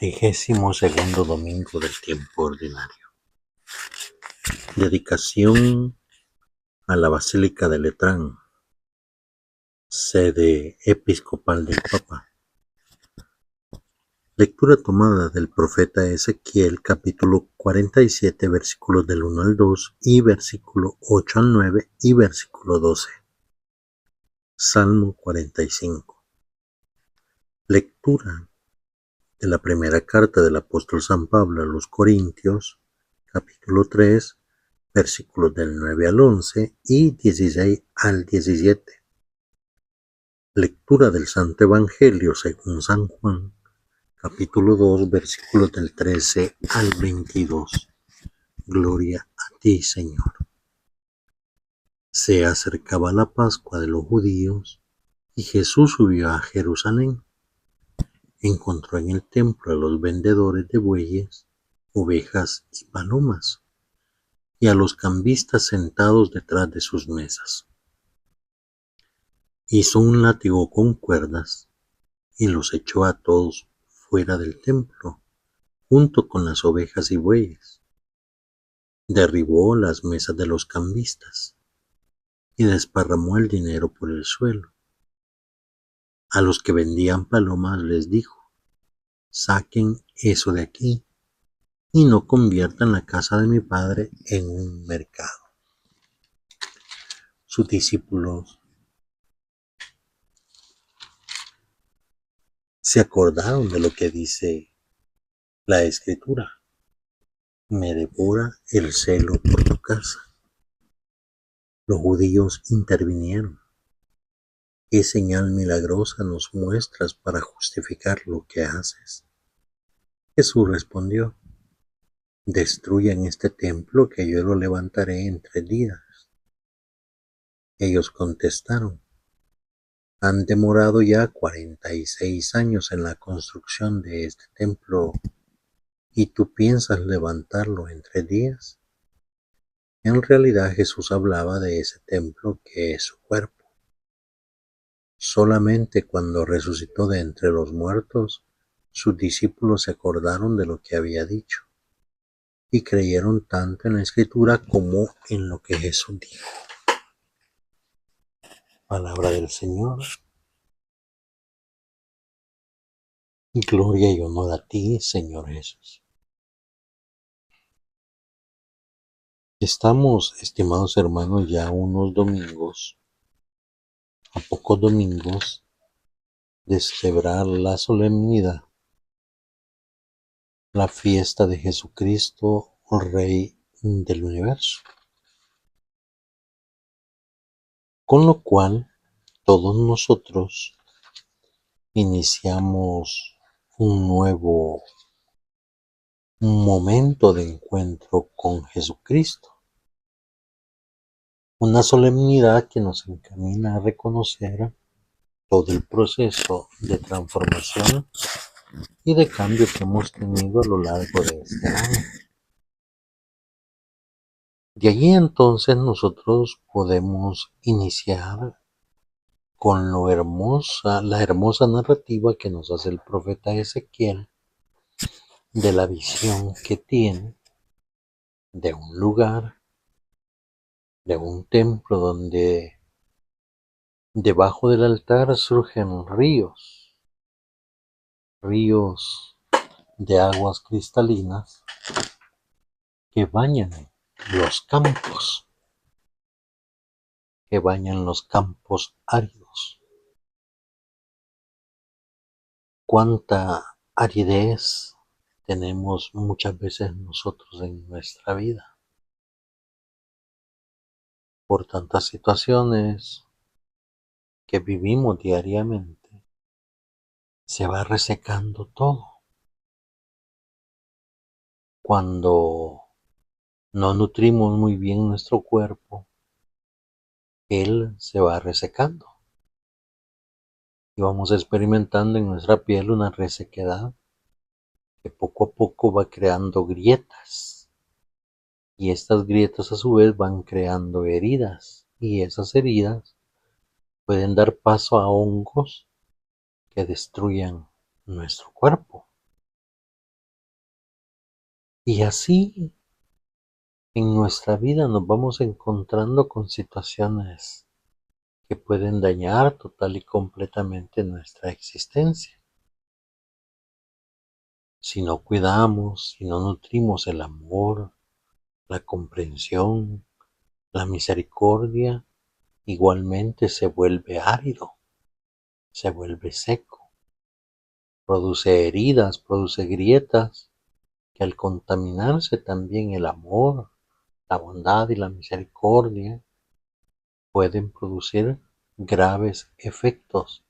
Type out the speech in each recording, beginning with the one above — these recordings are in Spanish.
32º domingo del tiempo ordinario. Dedicación a la Basílica de Letrán, sede episcopal del Papa. Lectura tomada del profeta Ezequiel, capítulo 47, versículos del 1 al 2 y versículo 8 al 9 y versículo 12. Salmo 45. Lectura de la primera carta del apóstol San Pablo a los Corintios, capítulo 3, versículos del 9 al 11 y 16 al 17. Lectura del Santo Evangelio según San Juan, capítulo 2, versículos del 13 al 22. Gloria a ti, Señor. Se acercaba la Pascua de los judíos y Jesús subió a Jerusalén. Encontró en el templo a los vendedores de bueyes, ovejas y palomas, y a los cambistas sentados detrás de sus mesas. Hizo un látigo con cuerdas y los echó a todos fuera del templo, junto con las ovejas y bueyes. Derribó las mesas de los cambistas y desparramó el dinero por el suelo. A los que vendían palomas les dijo: saquen eso de aquí y no conviertan la casa de mi padre en un mercado. Sus discípulos se acordaron de lo que dice la Escritura: me devora el celo por tu casa. Los judíos intervinieron: ¿qué señal milagrosa nos muestras para justificar lo que haces? Jesús respondió: destruyan este templo que yo lo levantaré en 3 días. Ellos contestaron: han demorado ya 46 años en la construcción de este templo, ¿y tú piensas levantarlo en 3 días? En realidad Jesús hablaba de ese templo que es su cuerpo. Solamente cuando resucitó de entre los muertos, sus discípulos se acordaron de lo que había dicho y creyeron tanto en la Escritura como en lo que Jesús dijo. Palabra del Señor. Gloria y honor a ti, Señor Jesús. Estamos, estimados hermanos, ya unos domingos, a pocos domingos de celebrar la solemnidad, la fiesta de Jesucristo, Rey del universo. Con lo cual, todos nosotros iniciamos un nuevo momento de encuentro con Jesucristo. Una solemnidad que nos encamina a reconocer todo el proceso de transformación y de cambio que hemos tenido a lo largo de este año. De allí entonces nosotros podemos iniciar con la hermosa narrativa que nos hace el profeta Ezequiel de la visión que tiene de un lugar, de un templo donde debajo del altar surgen ríos de aguas cristalinas que bañan los campos, áridos. Cuánta aridez tenemos muchas veces nosotros en nuestra vida por tantas situaciones que vivimos diariamente. Se va resecando todo. Cuando no nutrimos muy bien nuestro cuerpo, él se va resecando y vamos experimentando en nuestra piel una resequedad que poco a poco va creando grietas, y estas grietas a su vez van creando heridas, y esas heridas pueden dar paso a hongos que destruyan nuestro cuerpo. Y así en nuestra vida nos vamos encontrando con situaciones que pueden dañar total y completamente nuestra existencia. Si no cuidamos, si no nutrimos el amor, la comprensión, la misericordia, igualmente se vuelve árido, se vuelve seco, produce heridas, produce grietas, que al contaminarse también el amor, la bondad y la misericordia, pueden producir graves efectos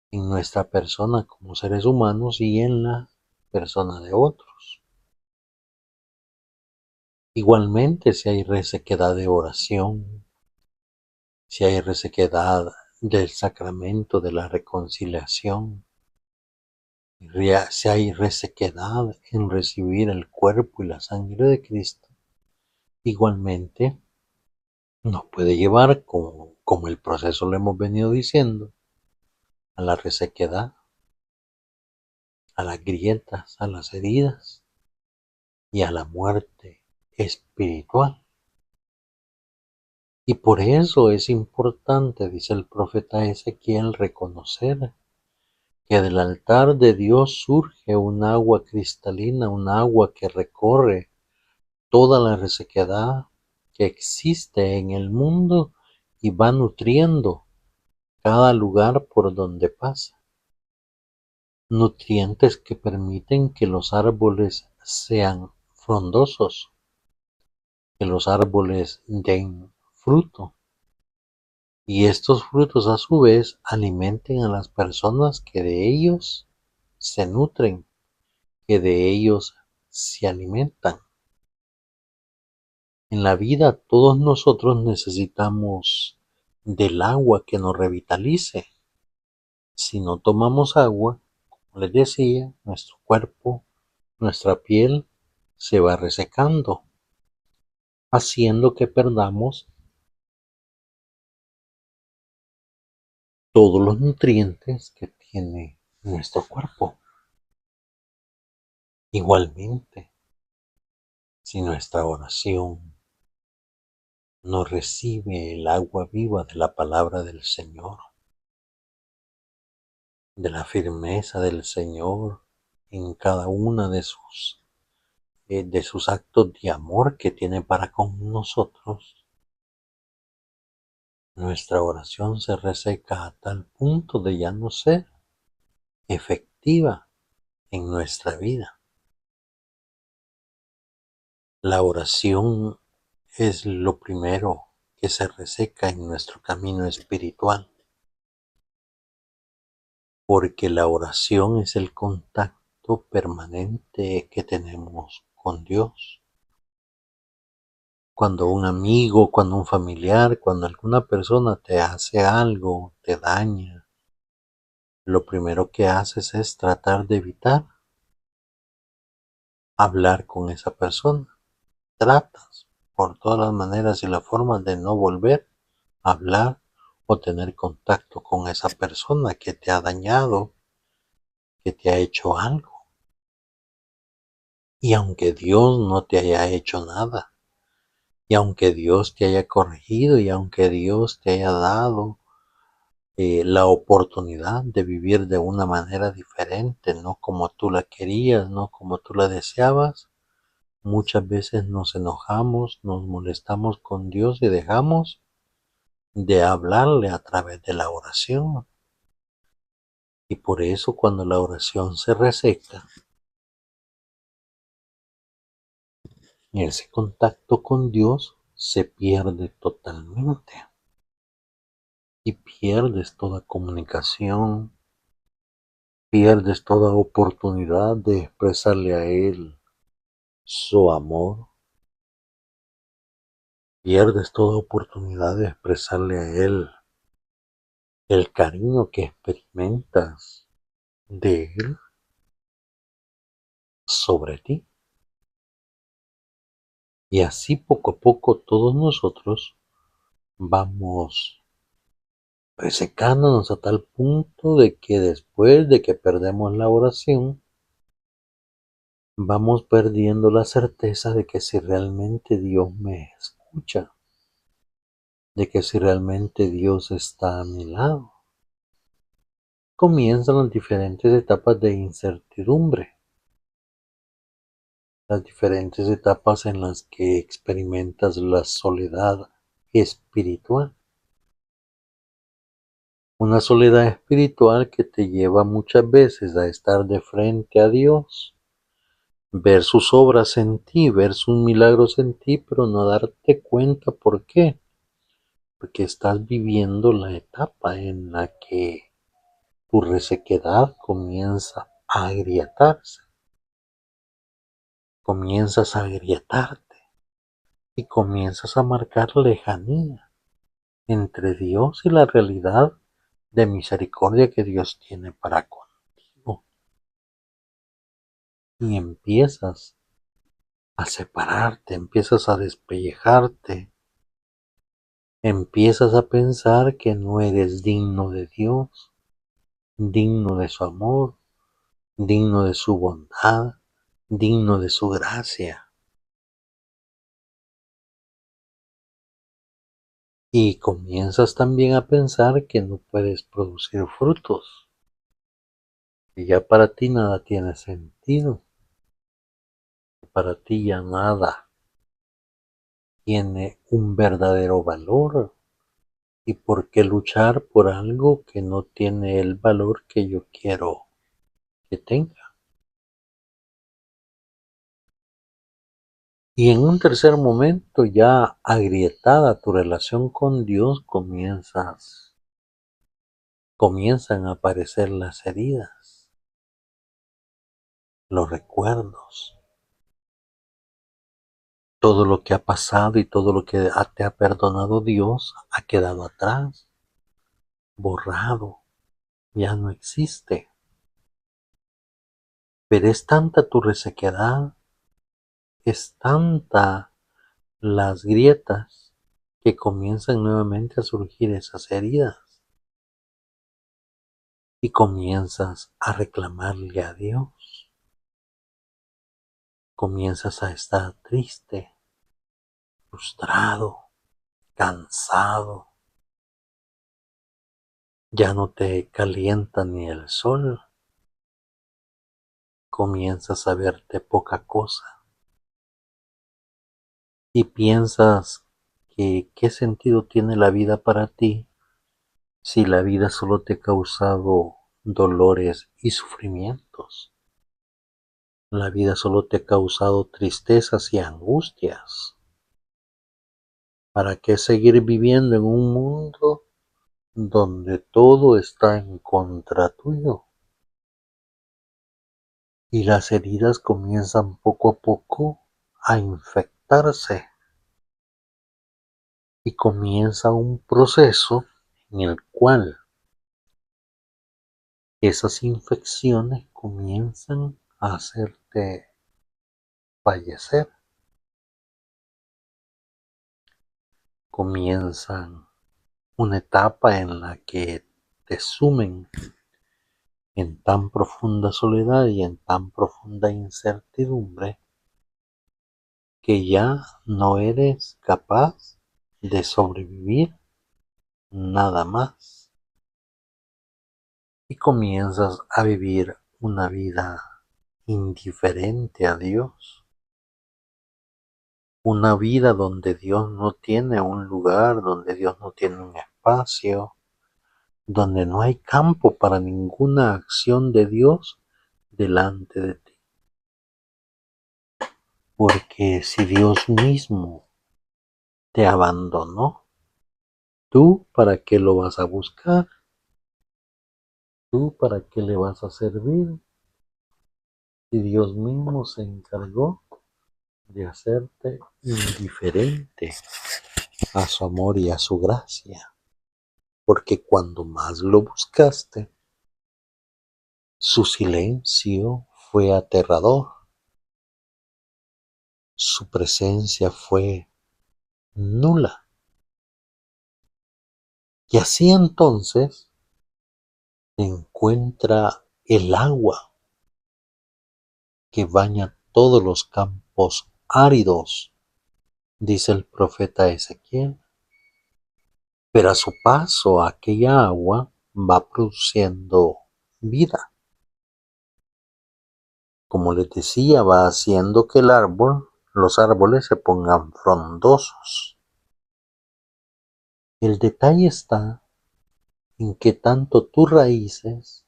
en nuestra persona como seres humanos y en la persona de otros. Igualmente, si hay resequedad de oración, si hay resequedad del sacramento de la reconciliación, si hay resequedad en recibir el cuerpo y la sangre de Cristo, igualmente nos puede llevar, como el proceso lo hemos venido diciendo, a la resequedad, a las grietas, a las heridas y a la muerte espiritual. Y por eso es importante, dice el profeta Ezequiel, reconocer que del altar de Dios surge un agua cristalina, un agua que recorre toda la resequedad que existe en el mundo y va nutriendo cada lugar por donde pasa. Nutrientes que permiten que los árboles sean frondosos, que los árboles den fruto. Y estos frutos a su vez alimenten a las personas que de ellos se nutren, que de ellos se alimentan. En la vida todos nosotros necesitamos del agua que nos revitalice. Si no tomamos agua, como les decía, nuestro cuerpo, nuestra piel se va resecando, haciendo que perdamos todos los nutrientes que tiene nuestro cuerpo. Igualmente, si nuestra oración no recibe el agua viva de la palabra del Señor, de la firmeza del Señor en cada una de sus actos de amor que tiene para con nosotros, nuestra oración se reseca a tal punto de ya no ser efectiva en nuestra vida. La oración es lo primero que se reseca en nuestro camino espiritual, porque la oración es el contacto permanente que tenemos con Dios. Cuando un amigo, cuando un familiar, cuando alguna persona te hace algo, te daña, lo primero que haces es tratar de evitar hablar con esa persona. Tratas por todas las maneras y las formas de no volver a hablar o tener contacto con esa persona que te ha dañado, que te ha hecho algo. Y aunque Dios no te haya hecho nada, y aunque Dios te haya corregido, y aunque Dios te haya dado la oportunidad de vivir de una manera diferente, no como tú la querías, no como tú la deseabas, muchas veces nos enojamos, nos molestamos con Dios y dejamos de hablarle a través de la oración. Y por eso cuando la oración se reseca, ese contacto con Dios se pierde totalmente. Y pierdes toda comunicación, pierdes toda oportunidad de expresarle a Él su amor, pierdes toda oportunidad de expresarle a Él el cariño que experimentas de Él sobre ti. Y así poco a poco todos nosotros vamos resecándonos a tal punto de que después de que perdemos la oración, vamos perdiendo la certeza de que si realmente Dios me escucha, de que si realmente Dios está a mi lado. Comienzan las diferentes etapas de incertidumbre, las diferentes etapas en las que experimentas la soledad espiritual. Una soledad espiritual que te lleva muchas veces a estar de frente a Dios, ver sus obras en ti, ver sus milagros en ti, pero no darte cuenta por qué. Porque estás viviendo la etapa en la que tu resequedad comienza a agrietarse. Comienzas a agrietarte y comienzas a marcar lejanía entre Dios y la realidad de misericordia que Dios tiene para contigo. Y empiezas a separarte, empiezas a despellejarte, empiezas a pensar que no eres digno de Dios, digno de su amor, digno de su bondad, digno de su gracia. Y comienzas también a pensar que no puedes producir frutos, que ya para ti nada tiene sentido, que para ti ya nada tiene un verdadero valor. ¿Y por qué luchar por algo que no tiene el valor que yo quiero que tenga? Y en un tercer momento, ya agrietada tu relación con Dios, comienzan a aparecer las heridas, los recuerdos, todo lo que ha pasado y todo lo que te ha perdonado Dios ha quedado atrás, borrado, ya no existe. Pero es tanta tu resequedad, es tanta las grietas que comienzan nuevamente a surgir esas heridas y comienzas a reclamarle a Dios, comienzas a estar triste, frustrado, cansado, ya no te calienta ni el sol, comienzas a verte poca cosa y piensas que qué sentido tiene la vida para ti si la vida solo te ha causado dolores y sufrimientos. La vida solo te ha causado tristezas y angustias. ¿Para qué seguir viviendo en un mundo donde todo está en contra tuyo? Y las heridas comienzan poco a poco a infectarse y comienza un proceso en el cual esas infecciones comienzan a hacerte fallecer, comienzan una etapa en la que te sumen en tan profunda soledad y en tan profunda incertidumbre que ya no eres capaz de sobrevivir nada más y comienzas a vivir una vida indiferente a Dios, una vida donde Dios no tiene un lugar, donde Dios no tiene un espacio, donde no hay campo para ninguna acción de Dios delante de ti. Porque si Dios mismo te abandonó, ¿tú para qué lo vas a buscar? ¿Tú para qué le vas a servir? Si Dios mismo se encargó de hacerte indiferente a su amor y a su gracia. Porque cuando más lo buscaste, su silencio fue aterrador. Su presencia fue nula. Y así entonces se encuentra el agua que baña todos los campos áridos, dice el profeta Ezequiel. Pero a su paso aquella agua va produciendo vida. Como les decía, va haciendo que los árboles se pongan frondosos. El detalle está en que tanto tus raíces,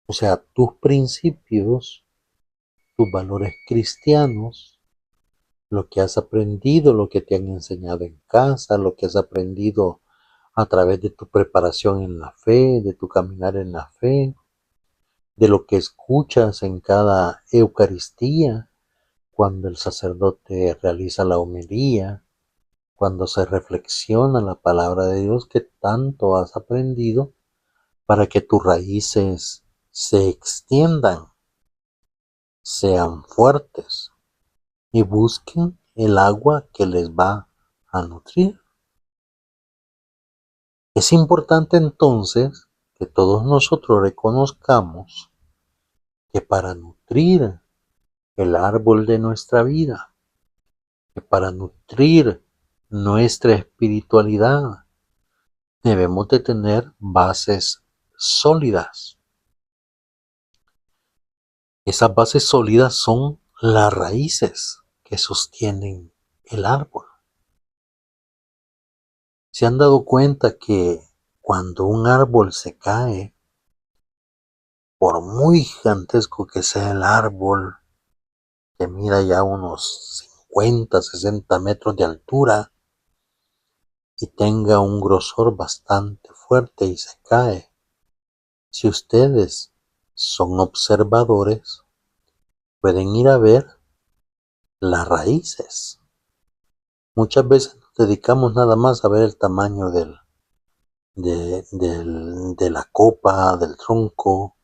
o sea, tus principios, tus valores cristianos, lo que has aprendido, lo que te han enseñado en casa, lo que has aprendido a través de tu preparación en la fe, de tu caminar en la fe, de lo que escuchas en cada Eucaristía, cuando el sacerdote realiza la homilía, cuando se reflexiona la palabra de Dios que tanto has aprendido para que tus raíces se extiendan, sean fuertes y busquen el agua que les va a nutrir. Es importante entonces que todos nosotros reconozcamos que para nutrir el árbol de nuestra vida, que para nutrir nuestra espiritualidad, debemos de tener bases sólidas. Esas bases sólidas son las raíces que sostienen el árbol. ¿Se han dado cuenta que cuando un árbol se cae, por muy gigantesco que sea el árbol, que mida ya unos 50, 60 metros de altura y tenga un grosor bastante fuerte y se cae, si ustedes son observadores, pueden ir a ver las raíces? Muchas veces nos dedicamos nada más a ver el tamaño de la copa, del tronco,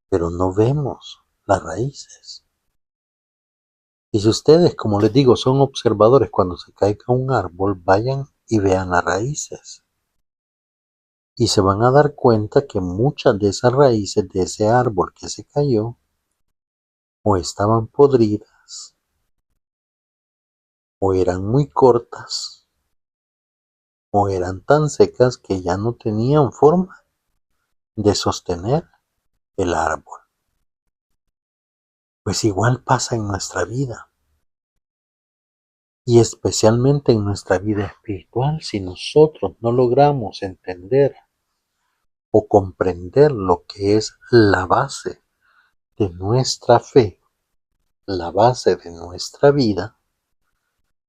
pero no vemos las raíces. Y si ustedes, como les digo, son observadores, cuando se caiga un árbol, vayan y vean las raíces. Y se van a dar cuenta que muchas de esas raíces de ese árbol que se cayó, o estaban podridas, o eran muy cortas, o eran tan secas que ya no tenían forma de sostener el árbol. Pues igual pasa en nuestra vida, y especialmente en nuestra vida espiritual. Si nosotros no logramos entender o comprender lo que es la base de nuestra fe, la base de nuestra vida,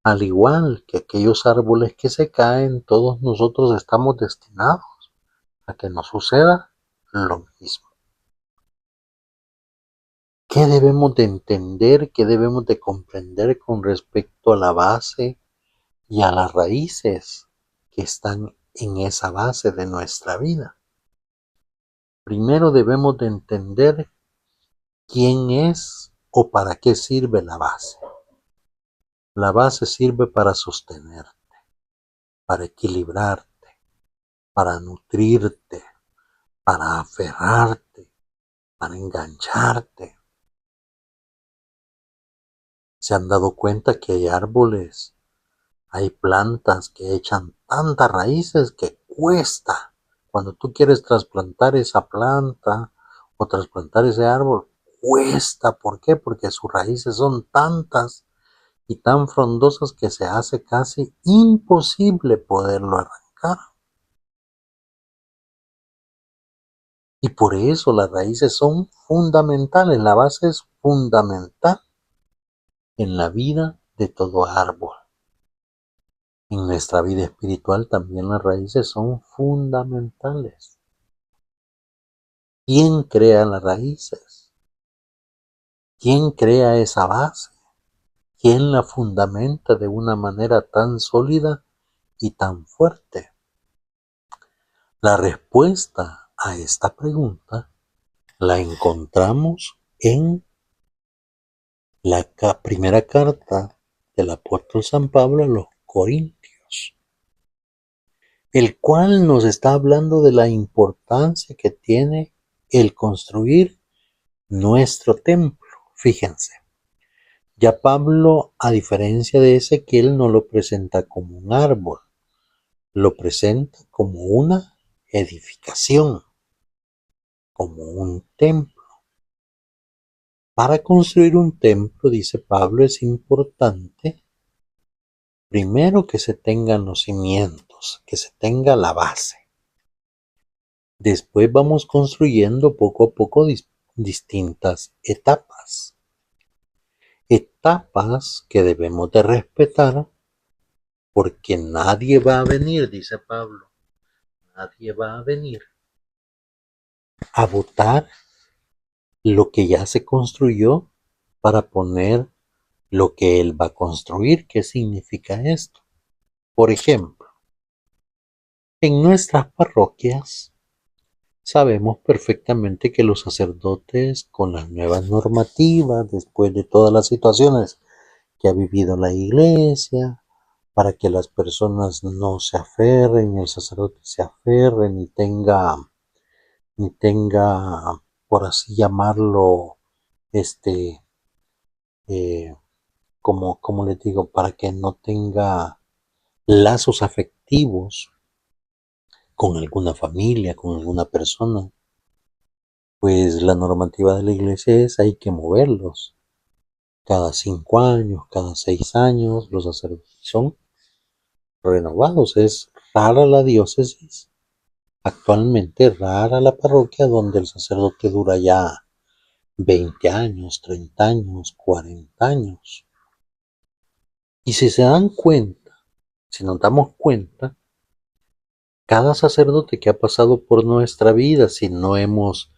al igual que aquellos árboles que se caen, todos nosotros estamos destinados a que nos suceda lo mismo. ¿Qué debemos de entender, qué debemos de comprender con respecto a la base y a las raíces que están en esa base de nuestra vida? Primero debemos de entender quién es o para qué sirve la base. La base sirve para sostenerte, para equilibrarte, para nutrirte, para aferrarte, para engancharte. ¿Se han dado cuenta que hay árboles, hay plantas que echan tantas raíces que cuesta? Cuando tú quieres trasplantar esa planta o trasplantar ese árbol, cuesta. ¿Por qué? Porque sus raíces son tantas y tan frondosas que se hace casi imposible poderlo arrancar. Y por eso las raíces son fundamentales, la base es fundamental en la vida de todo árbol. En nuestra vida espiritual también las raíces son fundamentales. ¿Quién crea las raíces? ¿Quién crea esa base? ¿Quién la fundamenta de una manera tan sólida y tan fuerte? La respuesta a esta pregunta la encontramos en la primera carta del apóstol San Pablo a los Corintios, el cual nos está hablando de la importancia que tiene el construir nuestro templo. Fíjense, Ya Pablo, a diferencia de Ezequiel, no lo presenta como un árbol, lo presenta como una edificación, como un templo. Para construir un templo, dice Pablo, es importante primero que se tengan los cimientos, que se tenga la base. Después vamos construyendo poco a poco distintas etapas. Etapas que debemos de respetar porque nadie va a venir, dice Pablo, nadie va a venir a botar lo que ya se construyó para poner lo que él va a construir. ¿Qué significa esto? Por ejemplo, en nuestras parroquias sabemos perfectamente que los sacerdotes, con las nuevas normativas, después de todas las situaciones que ha vivido la iglesia, para que las personas no se aferren, el sacerdote se aferre, ni tenga, por así llamarlo, este, eh, como les digo, para que no tenga lazos afectivos con alguna familia, con alguna persona, pues la normativa de la iglesia es hay que moverlos. Cada 5 años, cada 6 años, los sacerdotes son renovados. Es rara la diócesis, actualmente rara la parroquia donde el sacerdote dura ya 20 años, 30 años, 40 años. Y si se dan cuenta, si nos damos cuenta, cada sacerdote que ha pasado por nuestra vida, si no hemos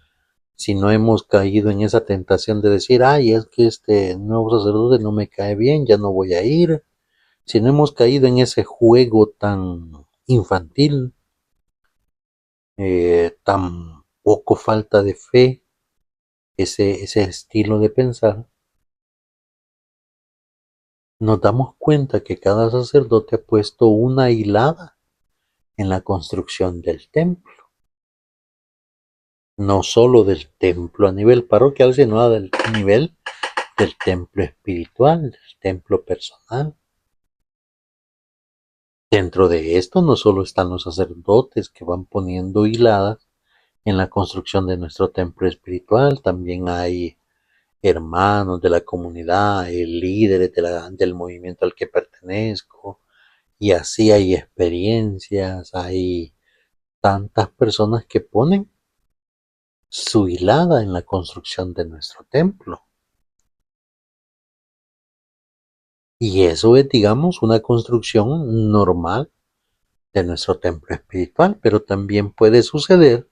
caído en esa tentación de decir, ay, es que este nuevo sacerdote no me cae bien, ya no voy a ir, si no hemos caído en ese juego tan infantil, tan poco falta de fe, ese estilo de pensar, nos damos cuenta que cada sacerdote ha puesto una hilada en la construcción del templo. No solo del templo a nivel parroquial, sino a nivel del templo espiritual, del templo personal. Dentro de esto no solo están los sacerdotes que van poniendo hiladas en la construcción de nuestro templo espiritual, también hay hermanos de la comunidad, líderes del movimiento al que pertenezco, y así hay experiencias, hay tantas personas que ponen su hilada en la construcción de nuestro templo. Y eso es, digamos, una construcción normal de nuestro templo espiritual, pero también puede suceder,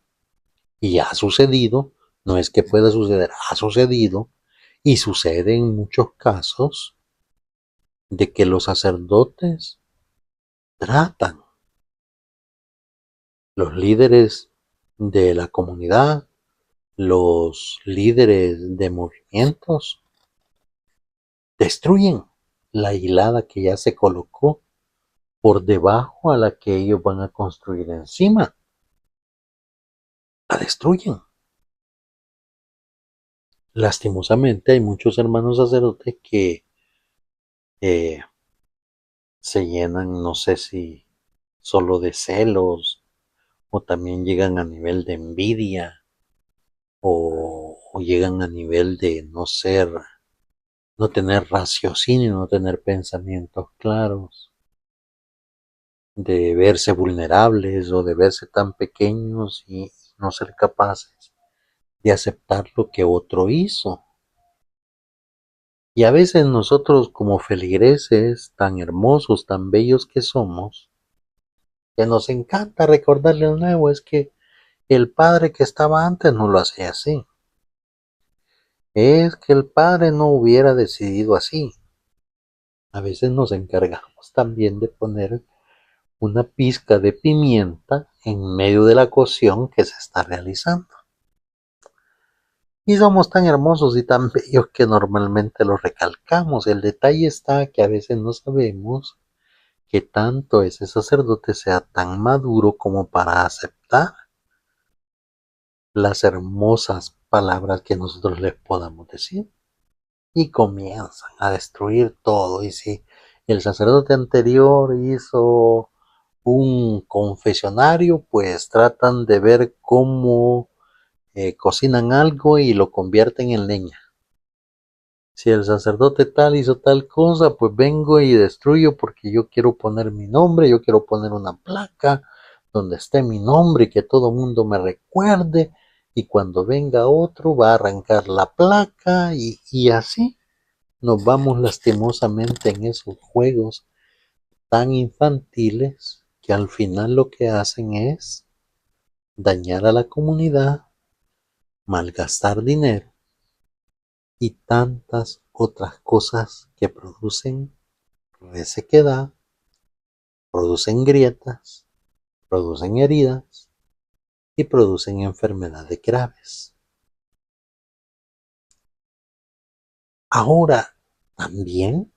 y ha sucedido, no es que pueda suceder, ha sucedido, y sucede en muchos casos, de que los sacerdotes tratan, los líderes de la comunidad, los líderes de movimientos, destruyen la hilada que ya se colocó por debajo a la que ellos van a construir encima. La destruyen. Lastimosamente hay muchos hermanos sacerdotes que eh, se llenan, no sé si solo de celos, o también llegan a nivel de envidia, o llegan a nivel de no tener raciocinio, no tener pensamientos claros, de verse vulnerables o de verse tan pequeños y no ser capaces de aceptar lo que otro hizo. Y a veces nosotros como feligreses tan hermosos, tan bellos que somos, que nos encanta recordarle al nuevo, es que el padre que estaba antes no lo hacía así. Es que el padre no hubiera decidido así. A veces nos encargamos también de poner una pizca de pimienta en medio de la cocción que se está realizando. Y somos tan hermosos y tan bellos que normalmente lo recalcamos. El detalle está que a veces no sabemos que tanto ese sacerdote sea tan maduro como para aceptar las hermosas palabras que nosotros les podamos decir. y comienzan a destruir todo. Y si el sacerdote anterior hizo un confesionario, pues tratan de ver cómo cocinan algo y lo convierten en leña. Si el sacerdote tal hizo tal cosa, pues vengo y destruyo porque yo quiero poner mi nombre, yo quiero poner una placa donde esté mi nombre y que todo el mundo me recuerde, y cuando venga otro va a arrancar la placa y así nos vamos lastimosamente en esos juegos tan infantiles que al final lo que hacen es dañar a la comunidad, malgastar dinero y tantas otras cosas que producen resequedad, producen grietas, producen heridas y producen enfermedades graves. Ahora, también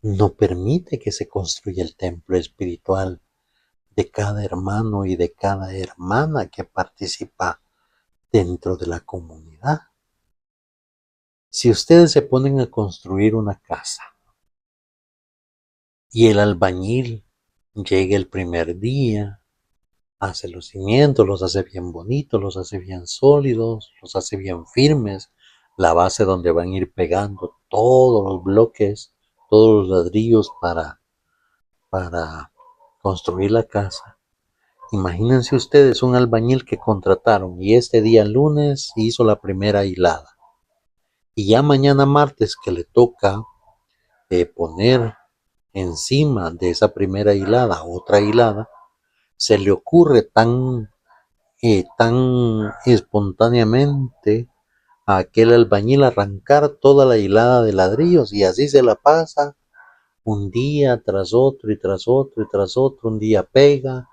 no permite que se construya el templo espiritual de cada hermano y de cada hermana que participa dentro de la comunidad. Si ustedes se ponen a construir una casa y el albañil llega el primer día, hace los cimientos, los hace bien bonitos, los hace bien sólidos, los hace bien firmes, la base donde van a ir pegando todos los bloques, todos los ladrillos para construir la casa. Imagínense ustedes un albañil que contrataron y este día lunes hizo la primera hilada. Y ya mañana martes que le toca poner encima de esa primera hilada otra hilada, se le ocurre tan espontáneamente a aquel albañil arrancar toda la hilada de ladrillos y así se la pasa un día tras otro y tras otro y tras otro. Un día pega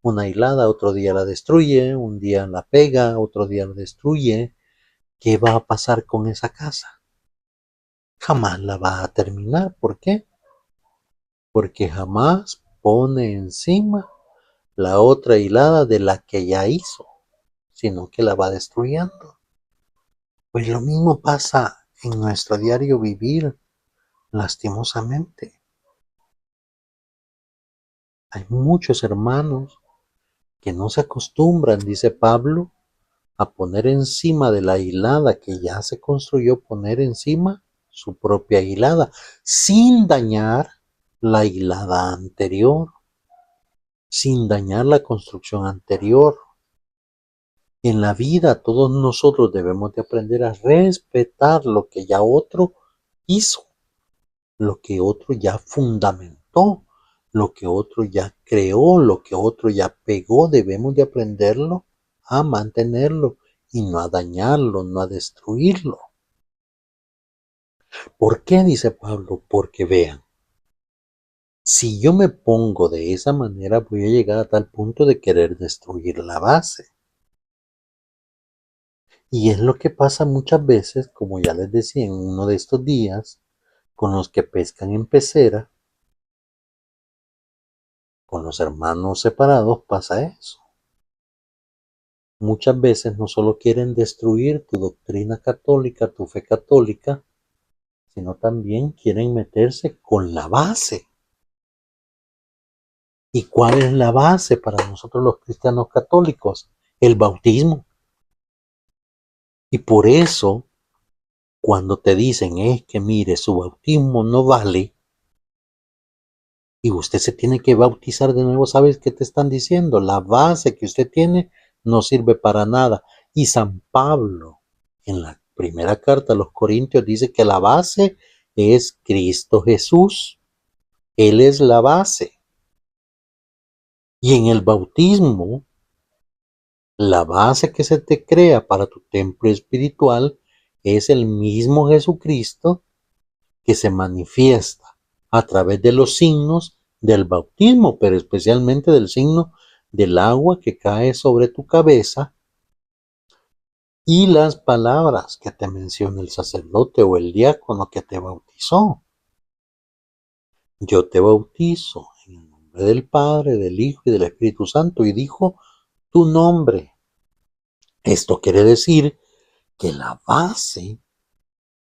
una hilada, otro día la destruye, un día la pega, otro día la destruye. ¿Qué va a pasar con esa casa? Jamás la va a terminar. ¿Por qué? Porque jamás pone encima la otra hilada de la que ya hizo, sino que la va destruyendo. Pues lo mismo pasa en nuestro diario vivir, lastimosamente. Hay muchos hermanos que no se acostumbran, dice Pablo, a poner encima de la hilada que ya se construyó, poner encima su propia hilada, sin dañar la hilada anterior, sin dañar la construcción anterior. En la vida todos nosotros debemos de aprender a respetar lo que ya otro hizo, lo que otro ya fundamentó, lo que otro ya creó, lo que otro ya pegó. Debemos de aprenderlo a mantenerlo y no a dañarlo, no a destruirlo. ¿Por qué? Dice Pablo, porque vean, si yo me pongo de esa manera voy a llegar a tal punto de querer destruir la base. Y es lo que pasa muchas veces, como ya les decía en uno de estos días, con los que pescan en pecera, con los hermanos separados pasa eso. Muchas veces no solo quieren destruir tu doctrina católica, tu fe católica, sino también quieren meterse con la base. ¿Y cuál es la base para nosotros los cristianos católicos? El bautismo. Y por eso, cuando te dicen es que mire, su bautismo no vale, y usted se tiene que bautizar de nuevo, ¿sabes qué te están diciendo? La base que usted tiene no sirve para nada. Y San Pablo, en la primera carta a los Corintios, dice que la base es Cristo Jesús. Él es la base. Y en el bautismo, la base que se te crea para tu templo espiritual es el mismo Jesucristo que se manifiesta a través de los signos del bautismo, pero especialmente del signo del agua que cae sobre tu cabeza y las palabras que te menciona el sacerdote o el diácono que te bautizó. Yo te bautizo en el nombre del Padre, del Hijo y del Espíritu Santo, y dijo tu nombre. Esto quiere decir que la base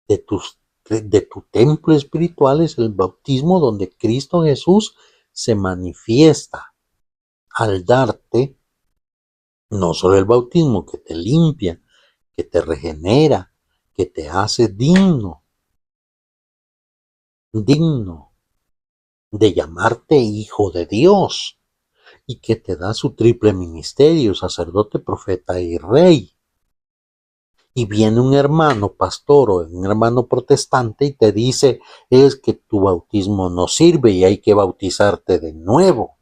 de tus de tu templo espiritual es el bautismo donde Cristo Jesús se manifiesta al darte no solo el bautismo que te limpia, que te regenera, que te hace digno de llamarte hijo de Dios y que te da su triple ministerio, sacerdote, profeta y rey. Y viene un hermano pastor o un hermano protestante y te dice, es que tu bautismo no sirve y hay que bautizarte de nuevo.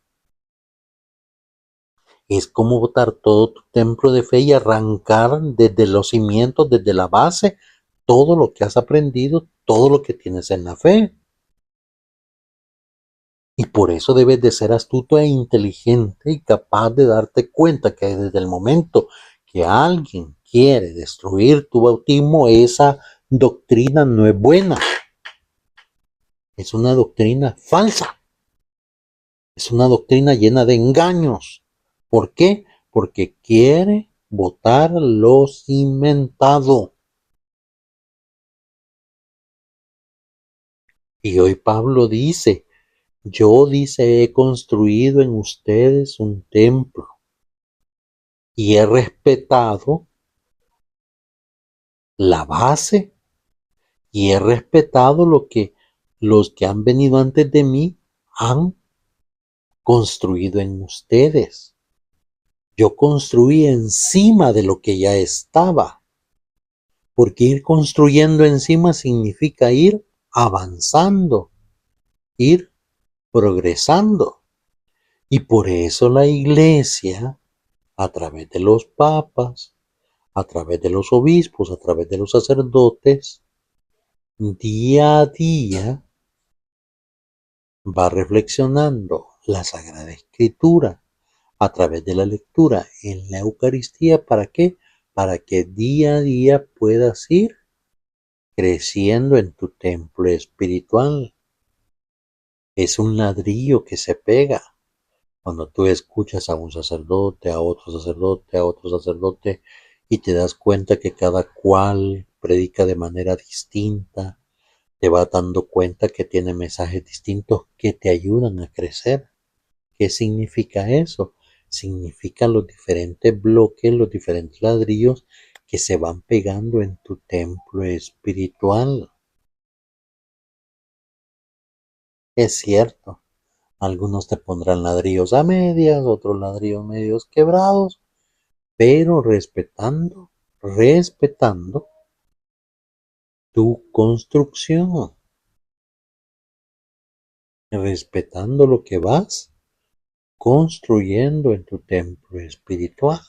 Es como botar todo tu templo de fe y arrancar desde los cimientos, desde la base, todo lo que has aprendido, todo lo que tienes en la fe. Y por eso debes de ser astuto e inteligente y capaz de darte cuenta que desde el momento que alguien quiere destruir tu bautismo, esa doctrina no es buena. Es una doctrina falsa. Es una doctrina llena de engaños. ¿Por qué? Porque quiere botar lo cimentado. Y hoy Pablo dice, yo dice, he construido en ustedes un templo y he respetado la base y he respetado lo que los que han venido antes de mí han construido en ustedes. Yo construí encima de lo que ya estaba, porque ir construyendo encima significa ir avanzando, ir progresando. Y por eso la iglesia, a través de los papas, a través de los obispos, a través de los sacerdotes, día a día va reflexionando la Sagrada Escritura a través de la lectura en la Eucaristía. ¿Para qué? Para que día a día puedas ir creciendo en tu templo espiritual. Es un ladrillo que se pega. Cuando tú escuchas a un sacerdote, a otro sacerdote, a otro sacerdote, y te das cuenta que cada cual predica de manera distinta, te vas dando cuenta que tiene mensajes distintos que te ayudan a crecer. ¿Qué significa eso? Significa los diferentes bloques, los diferentes ladrillos que se van pegando en tu templo espiritual. Es cierto, algunos te pondrán ladrillos a medias, otros ladrillos medios quebrados, pero respetando tu construcción, respetando lo que vas construyendo en tu templo espiritual.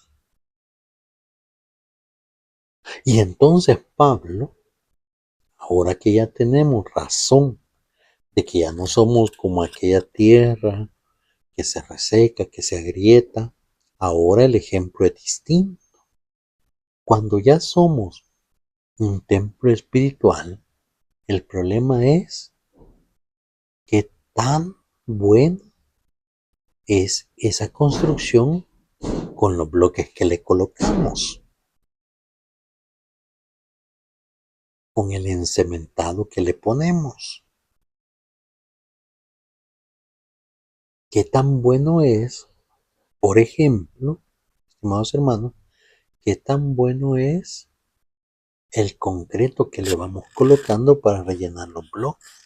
Y entonces Pablo, ahora que ya tenemos razón de que ya no somos como aquella tierra que se reseca, que se agrieta, ahora el ejemplo es distinto. Cuando ya somos un templo espiritual, el problema es qué tan buena es esa construcción con los bloques que le colocamos, con el encementado que le ponemos. Qué tan bueno es, por ejemplo, estimados hermanos, qué tan bueno es el concreto que le vamos colocando para rellenar los bloques.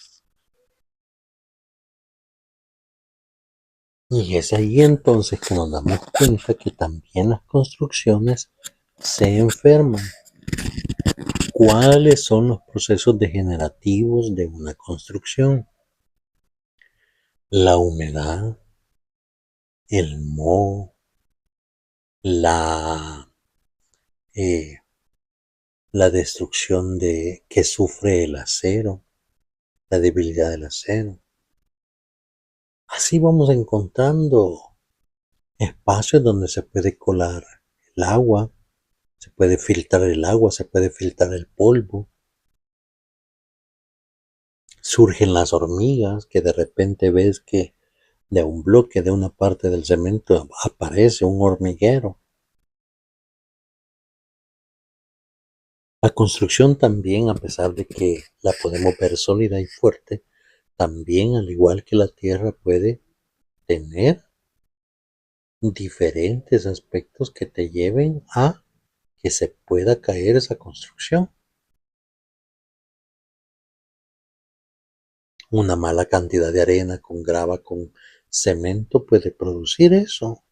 Y es ahí entonces que nos damos cuenta que también las construcciones se enferman. ¿Cuáles son los procesos degenerativos de una construcción? La humedad, el moho, la, eh, la destrucción que sufre el acero, la debilidad del acero. Así vamos encontrando espacios donde se puede colar el agua, se puede filtrar el agua, se puede filtrar el polvo. Surgen las hormigas, que de repente ves que de un bloque, de una parte del cemento, aparece un hormiguero. La construcción también, a pesar de que la podemos ver sólida y fuerte, también, al igual que la tierra, puede tener diferentes aspectos que te lleven a que se pueda caer esa construcción. Una mala cantidad de arena con grava, con cemento puede producir eso.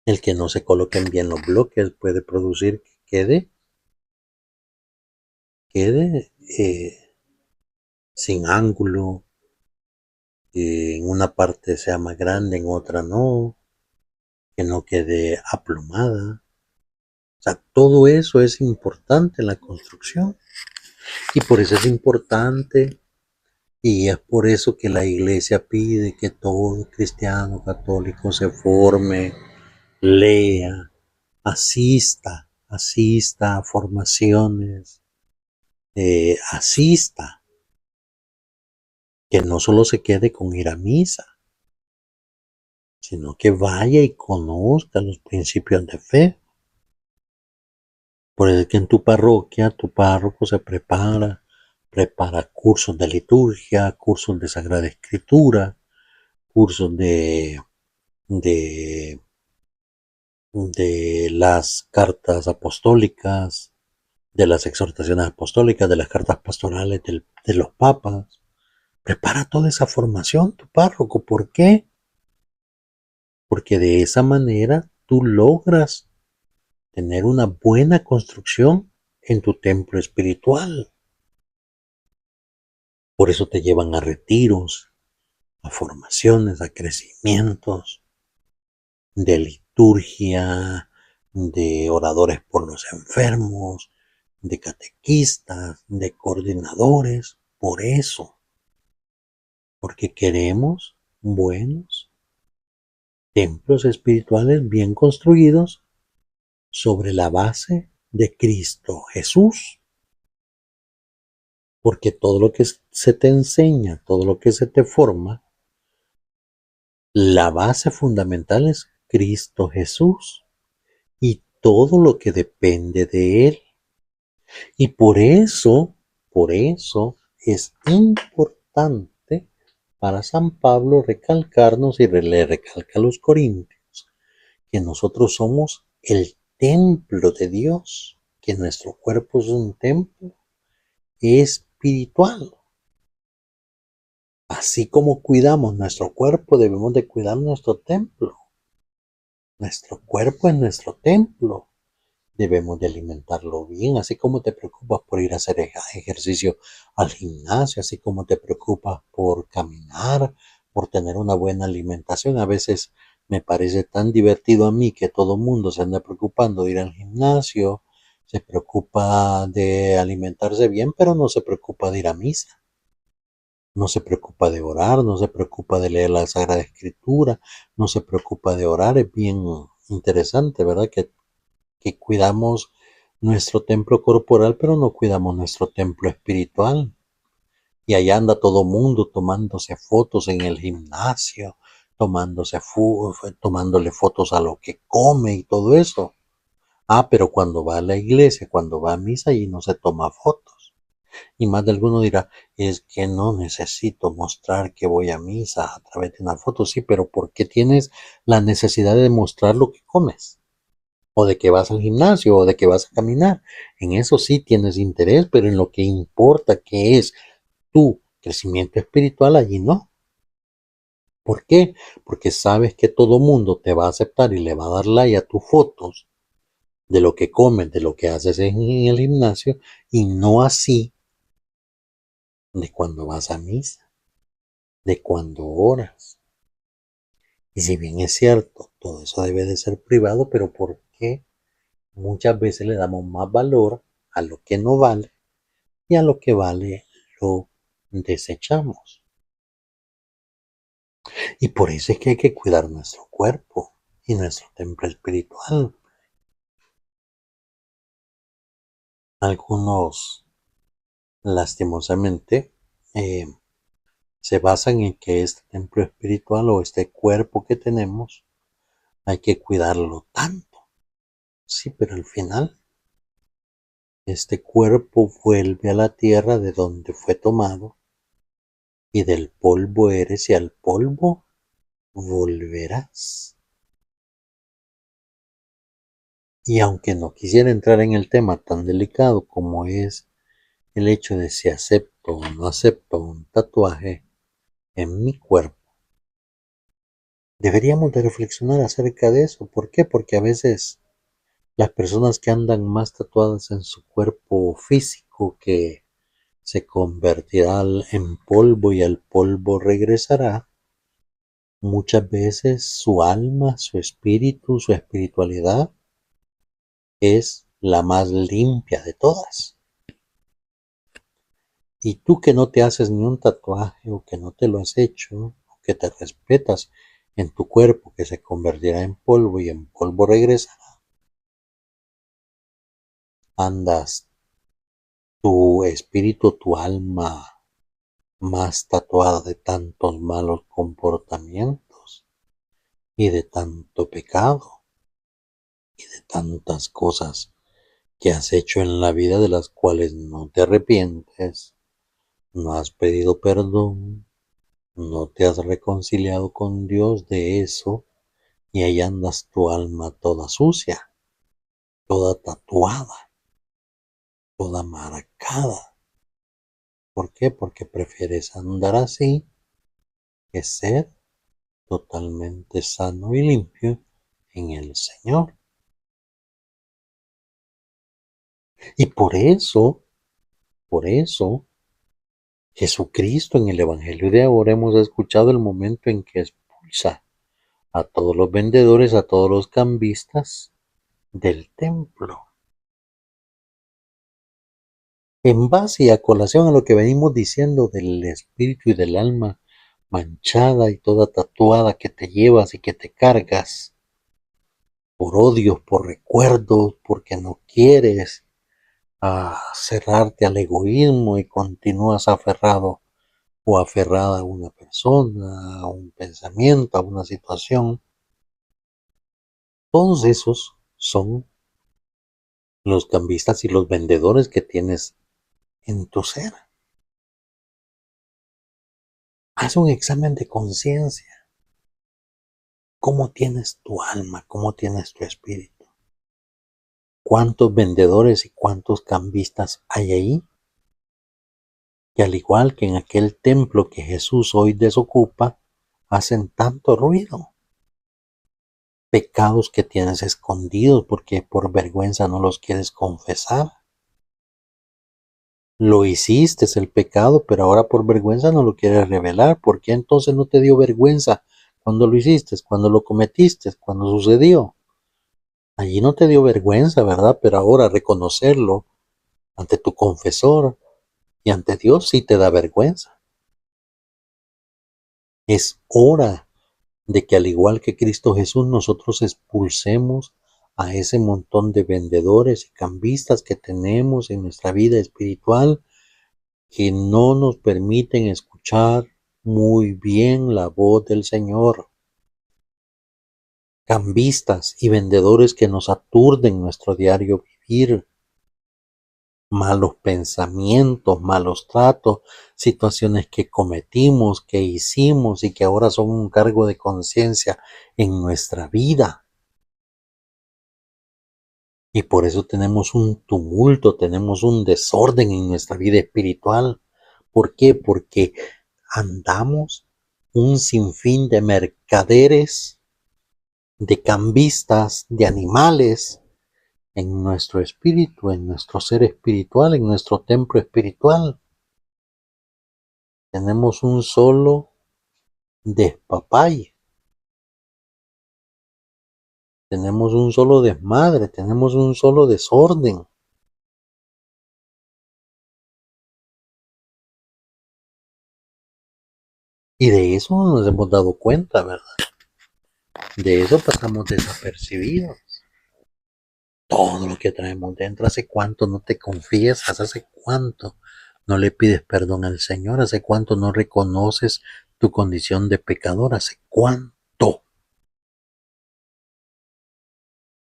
El que no se coloquen bien los bloques puede producir que quede sin ángulo, en una parte sea más grande, en otra no, que no quede aplomada. O sea, todo eso es importante en la construcción y por eso es importante y es por eso que la iglesia pide que todo cristiano católico se forme, lea, asista a formaciones, asista, que no solo se quede con ir a misa, sino que vaya y conozca los principios de fe. Por eso es que en tu parroquia, tu párroco se prepara cursos de liturgia, cursos de Sagrada Escritura, cursos de, de las cartas apostólicas, de las exhortaciones apostólicas, de las cartas pastorales de los papas. Prepara toda esa formación tu párroco. ¿Por qué? Porque de esa manera tú logras tener una buena construcción en tu templo espiritual. Por eso te llevan a retiros, a formaciones, a crecimientos de liturgia, de oradores por los enfermos, de catequistas, de coordinadores. Por eso, porque queremos buenos templos espirituales bien construidos sobre la base de Cristo Jesús. Porque todo lo que se te enseña, todo lo que se te forma, la base fundamental es Cristo Jesús y todo lo que depende de Él. Y por eso es importante para San Pablo recalcarnos y le recalca a los corintios que nosotros somos el templo de Dios, que nuestro cuerpo es un templo espiritual. Así como cuidamos nuestro cuerpo, debemos de cuidar nuestro templo. Nuestro cuerpo es nuestro templo. Debemos de alimentarlo bien, así como te preocupas por ir a hacer ejercicio al gimnasio, así como te preocupas por caminar, por tener una buena alimentación. A veces me parece tan divertido a mí que todo el mundo se anda preocupando de ir al gimnasio, se preocupa de alimentarse bien, pero no se preocupa de ir a misa. No se preocupa de orar, no se preocupa de leer la Sagrada Escritura, no se preocupa de orar. Es bien interesante, ¿verdad? Que cuidamos nuestro templo corporal, pero no cuidamos nuestro templo espiritual. Y allá anda todo mundo tomándose fotos en el gimnasio, tomándole fotos a lo que come y todo eso. Ah, pero cuando va a la iglesia, cuando va a misa, allí no se toma fotos. Y más de alguno dirá, es que no necesito mostrar que voy a misa a través de una foto. Sí, pero ¿por qué tienes la necesidad de mostrar lo que comes? O de que vas al gimnasio, o de que vas a caminar. En eso sí tienes interés, pero en lo que importa, que es tu crecimiento espiritual, allí no. ¿Por qué? Porque sabes que todo mundo te va a aceptar y le va a dar like a tus fotos de lo que comes, de lo que haces en el gimnasio, y no así de cuando vas a misa, de cuando oras. Y si bien es cierto, todo eso debe de ser privado, pero ¿por qué muchas veces le damos más valor a lo que no vale y a lo que vale lo desechamos? Y por eso es que hay que cuidar nuestro cuerpo y nuestro templo espiritual. Algunos, lastimosamente, se basan en que este templo espiritual o este cuerpo que tenemos hay que cuidarlo tanto. Sí, pero al final este cuerpo vuelve a la tierra de donde fue tomado, y del polvo eres y al polvo volverás. Y aunque no quisiera entrar en el tema tan delicado como es el hecho de si acepto o no acepto un tatuaje en mi cuerpo, deberíamos de reflexionar acerca de eso. ¿Por qué? Porque a veces las personas que andan más tatuadas en su cuerpo físico, que se convertirá en polvo y al polvo regresará, muchas veces su alma, su espíritu, su espiritualidad es la más limpia de todas. Y tú que no te haces ni un tatuaje o que no te lo has hecho, o que te respetas en tu cuerpo que se convertirá en polvo y en polvo regresará, andas tu espíritu, tu alma más tatuada de tantos malos comportamientos y de tanto pecado y de tantas cosas que has hecho en la vida de las cuales no te arrepientes, no has pedido perdón, no te has reconciliado con Dios de eso, y ahí andas tu alma toda sucia, toda tatuada, toda marcada. ¿Por qué? Porque prefieres andar así que ser totalmente sano y limpio en el Señor. Y por eso, Jesucristo en el Evangelio de ahora hemos escuchado el momento en que expulsa a todos los vendedores, a todos los cambistas del templo. En base y a colación a lo que venimos diciendo del espíritu y del alma manchada y toda tatuada que te llevas y que te cargas por odios, por recuerdos, porque no quieres cerrarte al egoísmo y continúas aferrado o aferrada a una persona, a un pensamiento, a una situación. Todos esos son los cambistas y los vendedores que tienes en tu ser. Haz un examen de conciencia. ¿Cómo tienes tu alma? ¿Cómo tienes tu espíritu? ¿Cuántos vendedores y cuántos cambistas hay ahí? Que al igual que en aquel templo que Jesús hoy desocupa, hacen tanto ruido. Pecados que tienes escondidos porque por vergüenza no los quieres confesar. Lo hiciste, es el pecado, pero ahora por vergüenza no lo quieres revelar. ¿Por qué entonces no te dio vergüenza cuando lo hiciste, cuando lo cometiste, cuando sucedió? Allí no te dio vergüenza, ¿verdad? Pero ahora reconocerlo ante tu confesor y ante Dios sí te da vergüenza. Es hora de que al igual que Cristo Jesús nosotros expulsemos a ese montón de vendedores y cambistas que tenemos en nuestra vida espiritual, que no nos permiten escuchar muy bien la voz del Señor. Cambistas y vendedores que nos aturden nuestro diario vivir. Malos pensamientos, malos tratos, situaciones que cometimos, que hicimos y que ahora son un cargo de conciencia en nuestra vida. Y por eso tenemos un tumulto, tenemos un desorden en nuestra vida espiritual. ¿Por qué? Porque andamos un sinfín de mercaderes, de cambistas, de animales en nuestro espíritu, en nuestro ser espiritual, en nuestro templo espiritual. Tenemos un solo despapalle, tenemos un solo desmadre, tenemos un solo desorden. Y de eso no nos hemos dado cuenta, ¿verdad? De eso pasamos desapercibidos. Todo lo que traemos dentro, ¿hace cuánto no te confiesas? ¿Hace cuánto no le pides perdón al Señor? ¿Hace cuánto no reconoces tu condición de pecador? ¿Hace cuánto?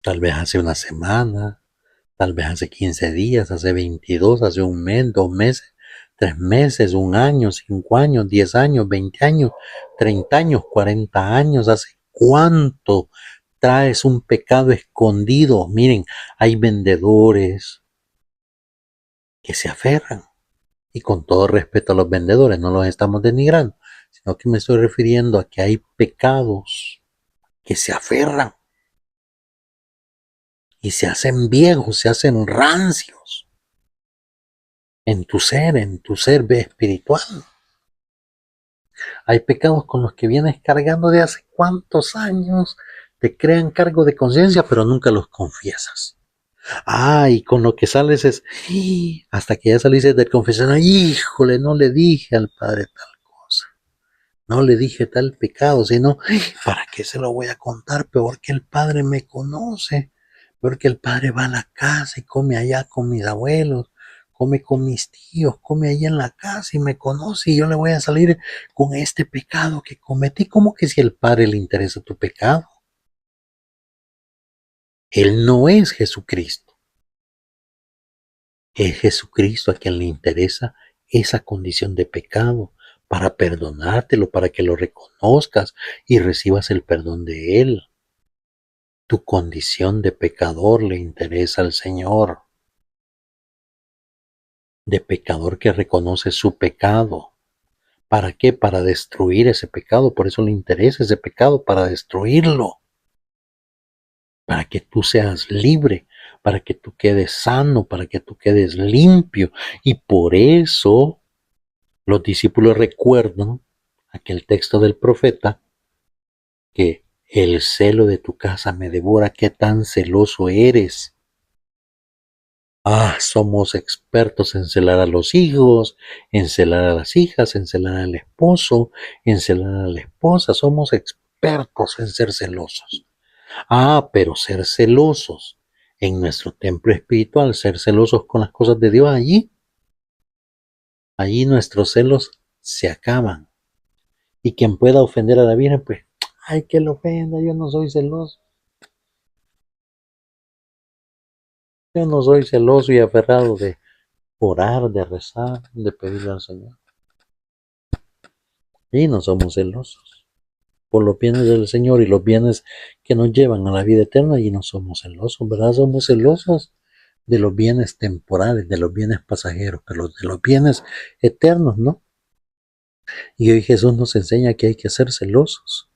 Tal vez hace una semana, Tal vez hace 15 días, hace 22, hace un mes, 2 meses, 3 meses, un año, 5 años, 10 años, 20 años, 30 años, 40 años. ¿Hace cuánto traes un pecado escondido? Miren, hay vendedores que se aferran. Y con todo respeto a los vendedores, no los estamos denigrando, sino que me estoy refiriendo a que hay pecados que se aferran y se hacen viejos, se hacen rancios en tu ser espiritual. Hay pecados con los que vienes cargando de hace cuántos años, te crean cargo de conciencia, pero nunca los confiesas. Y con lo que sales es, hasta que ya saliste del confesionario, híjole, no le dije al Padre tal cosa, no le dije tal pecado, sino, ¿para qué se lo voy a contar? Peor que el Padre me conoce, peor que el Padre va a la casa y come allá con mis abuelos, come con mis tíos, come allá en la casa y me conoce y yo le voy a salir con este pecado que cometí. ¿Cómo que si al Padre le interesa tu pecado? Él no es Jesucristo. Es Jesucristo a quien le interesa esa condición de pecado para perdonártelo, para que lo reconozcas y recibas el perdón de Él. Tu condición de pecador le interesa al Señor, de pecador que reconoce su pecado. ¿Para qué? Para destruir ese pecado. Por eso le interesa ese pecado, para destruirlo, para que tú seas libre, para que tú quedes sano, para que tú quedes limpio. Y por eso los discípulos recuerdan aquel texto del profeta, que el celo de tu casa me devora. ¿Qué tan celoso eres? Somos expertos en celar a los hijos, en celar a las hijas, en celar al esposo, en celar a la esposa. Somos expertos en ser celosos. Pero ser celosos en nuestro templo espiritual, ser celosos con las cosas de Dios, allí nuestros celos se acaban. Y quien pueda ofender a la Virgen, pues, que lo ofenda, yo no soy celoso. Yo no soy celoso y aferrado de orar, de rezar, de pedirle al Señor. Y no somos celosos por los bienes del Señor y los bienes que nos llevan a la vida eterna, y no somos celosos, ¿verdad? Somos celosos de los bienes temporales, de los bienes pasajeros, pero de los bienes eternos, ¿no? Y hoy Jesús nos enseña que hay que ser celosos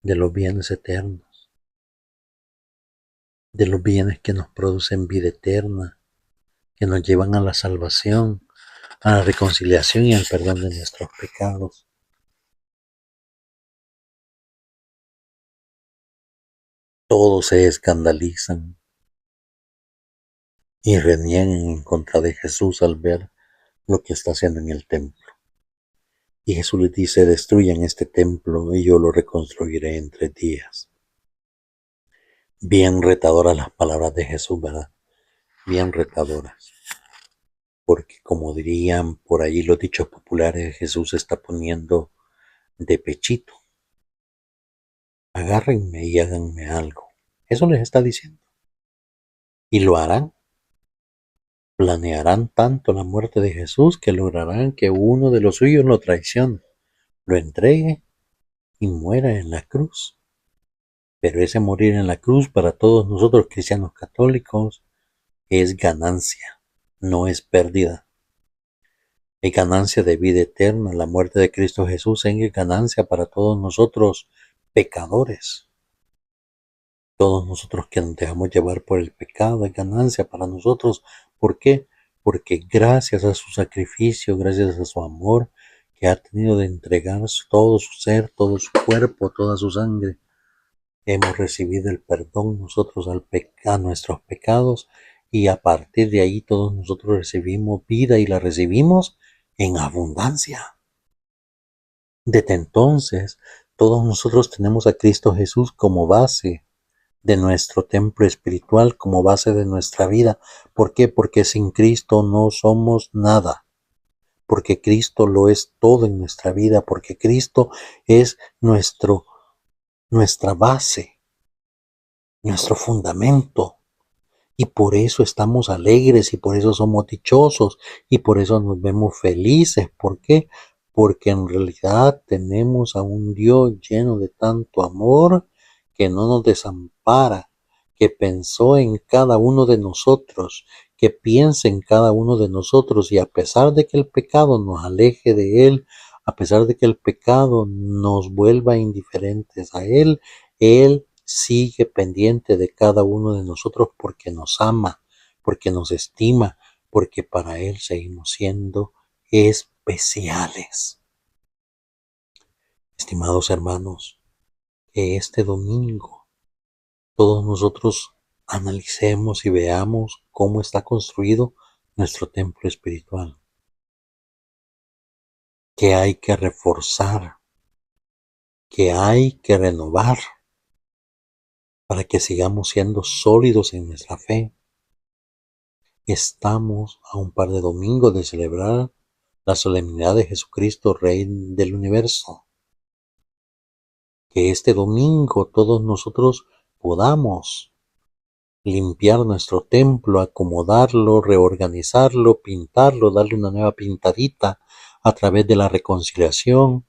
de los bienes eternos, de los bienes que nos producen vida eterna, que nos llevan a la salvación, a la reconciliación y al perdón de nuestros pecados. Todos se escandalizan y reniegan en contra de Jesús al ver lo que está haciendo en el templo. Y Jesús les dice: destruyan este templo y yo lo reconstruiré en 3 días. Bien retadoras las palabras de Jesús, ¿verdad? Bien retadoras. Porque como dirían por ahí los dichos populares, Jesús se está poniendo de pechito. Agárrenme y háganme algo. Eso les está diciendo. Y lo harán. Planearán tanto la muerte de Jesús que lograrán que uno de los suyos lo traicione, lo entregue y muera en la cruz. Pero ese morir en la cruz para todos nosotros cristianos católicos es ganancia, no es pérdida. Es ganancia de vida eterna. La muerte de Cristo Jesús es ganancia para todos nosotros pecadores. Todos nosotros que nos dejamos llevar por el pecado es ganancia para nosotros. ¿Por qué? Porque gracias a su sacrificio, gracias a su amor que ha tenido de entregar todo su ser, todo su cuerpo, toda su sangre, hemos recibido el perdón nosotros a nuestros pecados, y a partir de ahí todos nosotros recibimos vida y la recibimos en abundancia. Desde entonces, todos nosotros tenemos a Cristo Jesús como base de nuestro templo espiritual, como base de nuestra vida. ¿Por qué? Porque sin Cristo no somos nada. Porque Cristo lo es todo en nuestra vida. Porque Cristo es nuestra base, nuestro fundamento. Y por eso estamos alegres y por eso somos dichosos y por eso nos vemos felices. ¿Por qué? Porque en realidad tenemos a un Dios lleno de tanto amor que no nos desampara, que pensó en cada uno de nosotros, que piensa en cada uno de nosotros y a pesar de que el pecado nos aleje de Él, a pesar de que el pecado nos vuelva indiferentes a Él sigue pendiente de cada uno de nosotros porque nos ama, porque nos estima, porque para Él seguimos siendo especiales. Estimados hermanos, que este domingo todos nosotros analicemos y veamos cómo está construido nuestro templo espiritual, que hay que reforzar, que hay que renovar para que sigamos siendo sólidos en nuestra fe. Estamos a un par de domingos de celebrar la solemnidad de Jesucristo, Rey del Universo. Que este domingo todos nosotros podamos limpiar nuestro templo, acomodarlo, reorganizarlo, pintarlo, darle una nueva pintadita a través de la reconciliación,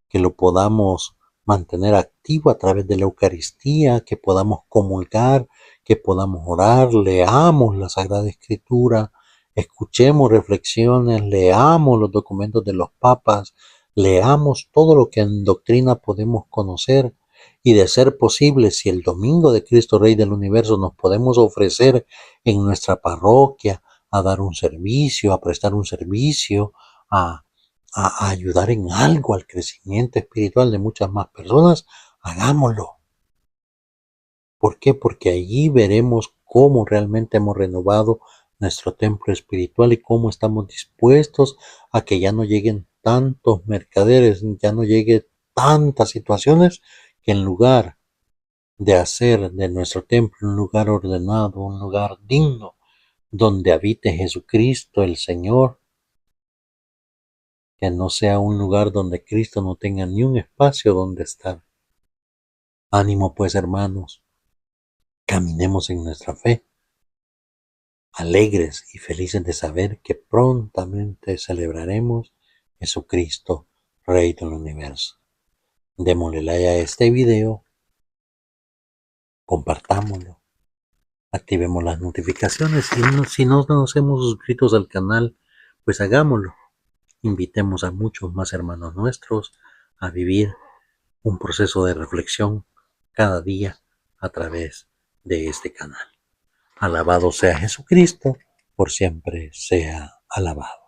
que lo podamos mantener activo a través de la Eucaristía, que podamos comulgar, que podamos orar, leamos la Sagrada Escritura, escuchemos reflexiones, leamos los documentos de los papas, leamos todo lo que en doctrina podemos conocer y de ser posible, si el domingo de Cristo Rey del Universo nos podemos ofrecer en nuestra parroquia a dar un servicio, a prestar un servicio, a ayudar en algo al crecimiento espiritual de muchas más personas, hagámoslo. ¿Por qué? Porque allí veremos cómo realmente hemos renovado nuestro templo espiritual y cómo estamos dispuestos a que ya no lleguen tantos mercaderes, ya no lleguen tantas situaciones que en lugar de hacer de nuestro templo un lugar ordenado, un lugar digno, donde habite Jesucristo el Señor, que no sea un lugar donde Cristo no tenga ni un espacio donde estar. Ánimo pues, hermanos, caminemos en nuestra fe, alegres y felices de saber que prontamente celebraremos Jesucristo, Rey del Universo. Démosle like a este video, compartámoslo, activemos las notificaciones y si no nos hemos suscrito al canal, pues hagámoslo. Invitemos a muchos más hermanos nuestros a vivir un proceso de reflexión cada día a través de este canal. Alabado sea Jesucristo, por siempre sea alabado.